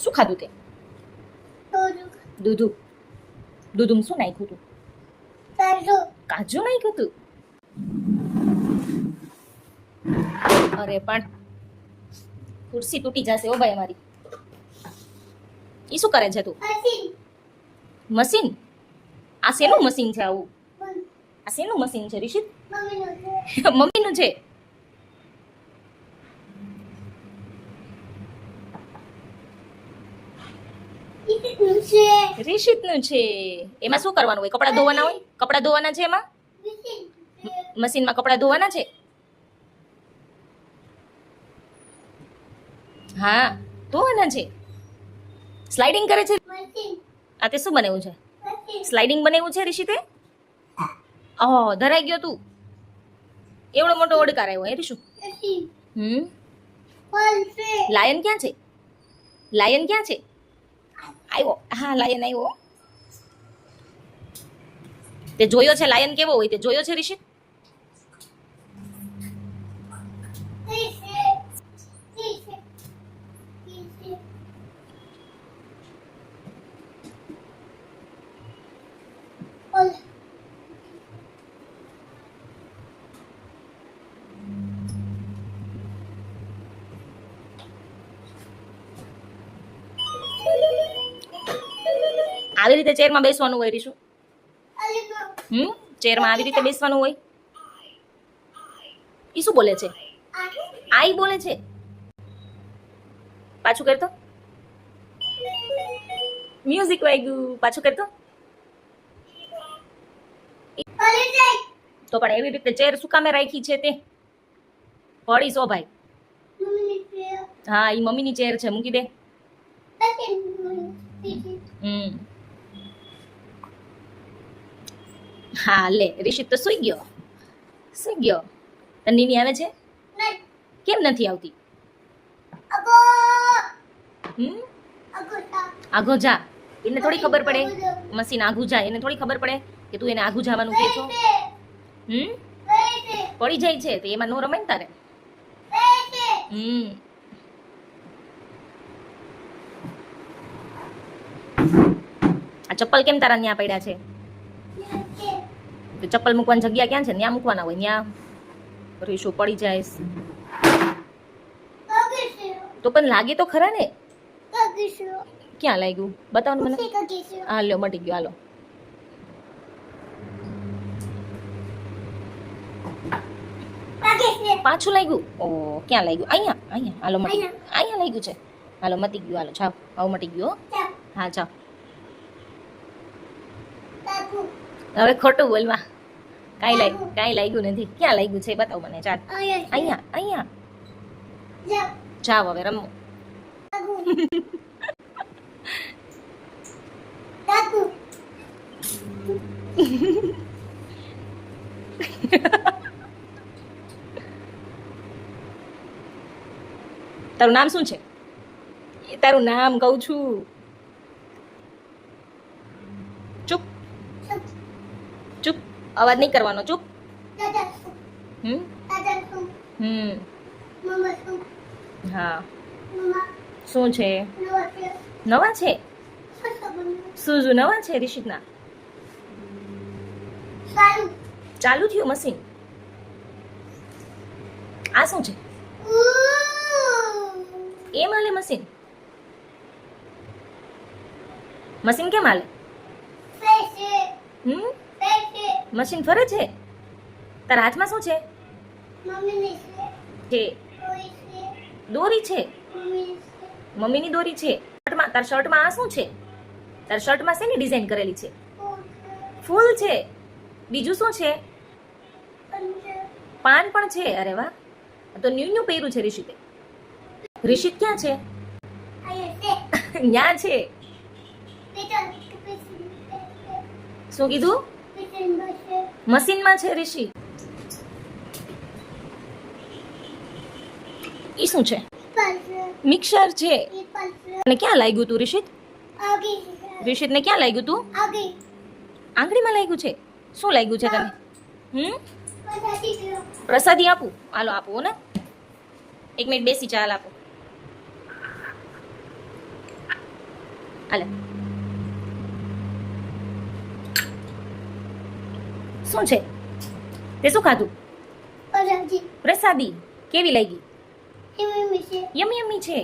શું ખાધું તે? દૂધું. દૂધું શું નાખ્યું તું? કાજુ નાખ્યું તું? અરે પણ ખુરશી તૂટી જશે ઓ ભાઈ અમારી. ઈ શું કરે છે તું? મશીન? આ શેનું મશીન છે આવું? આ શેનું મશીન છે રિશિત? મમ્મીનું છે. રિશિતનું છે. એમાં શું કરવાનું હોય? કપડાં ધોવાના હોય? કપડાં ધોવાના છે એમાં? મશીનમાં કપડાં ધોવાના છે? હા ધોવાના છે. સ્લાઇડિંગ કરે છે. આ તે શું બનાવ્યું છે? સ્લાઇડિંગ બનાવ્યું છે રિશિતે? ઓહ ધરાઈ ગયો તું. એવડો મોટો ઓડકાર આવ્યો હે રિશુ. લાયન ક્યાં છે? લાયન ક્યાં છે? આવ્યો. હા લાયન આવ્યો. તે જોયો છે લાયન કેવો હોય? તે જોયો છે રિશિત? આવી રીતે ચેરમાં બેસવાનું હોય રીશુ. ચેરમાં આવી રીતે બેસવાનું હોય. ઈ શું બોલે છે? આઈ બોલે છે. પાછું કરતો. મ્યુઝિક વાગ્યું. પાછું કરતો. તો પણ એવી રીતે ચેર શું કામે રાખી છે તે? પડી સો ભાઈ. હા ઈ મમ્મીની ચેર છે, મૂકી દે. હા લે રિશિત તો સુઈ ગયો. સુઈ ગયો. તન્નીની આવે છે? કેમ નથી આવતી? આઘો જા. એને થોડી ખબર પડે મશીન આઘું જાય. એને થોડી ખબર પડે કે તું એને આઘું જવાનું કહે છો. પડી જાય છે તો એમાં નો રમાય ને તારે. આ ચપ્પલ કેમ તારા ન્યા પડ્યા છે? તો ચપ્પલ મૂકવાની જગ્યા ક્યાં છે? ન્યા મૂકવાના હોય. ન્યા રીશુ પડી જાય. તો પણ લાગે તો ખરા ને. ક્યાં લાગ્યું? બતાવો ને મને. હા લ્યો મટી ગયો. હાલો પાછું લાગ્યું. ઓ ક્યાં લાગ્યું? અહીંયા. અહીંયા. હાલો મટી. અહીંયા લાગ્યું છે. હાલો મટી ગયું. હાલો જાઓ. આવું મટી ગયું. હા જાઓ. હવે ખોટું બોલવા. કાંઈ લાગ્યું નથી. ક્યાં લાગ્યું છે બતાવો મને. ચાલ અહીંયા. અહીંયા જાઓ હવે રમો. તારું નામ શું છે? તારું નામ કહું છું. ચૂપ ચૂપ. અવાજ નહીં કરવાનો. ચૂપ. હા શું છે? નવા છે? સુઝુ નવા છે રિશિતના? ચાલુ થયું મશીન? આ શું છે? એમ હાલે મશીન? મશીન કેમ હાલે? મશીન ફરે છે? તારા હાથમાં શું છે? દોરી છે? મમ્મીની દોરી છે. તારા શર્ટમાં આ શું છે? તારા શર્ટમાં શેની ડિઝાઇન કરેલી છે? ફૂલ છે. બીજું શું છે? પાન પણ છે. અરે વાહ. તો ન્યુ પહેર્યું છે રિશિતે. રિશિત ક્યાં છે? ન્યા છે. શું કીધું? મશીનમાં છે રિશિ. ઈ શું છે? મિક્સર છે. અને ક્યાં લાગ્યું તું રિશિત? રિશિતને ક્યાં લાગ્યું તું? આંગળીમાં લાગ્યું છે. શું લાગ્યું છે તને? પ્રસાદી આપું? હાલો આપો ને. 1 મિનિટ બેસી ચાલ આપો. હાલે શું છે તે શું ખાધું પ્રસાદી કેવી લાગી યમી યમી છે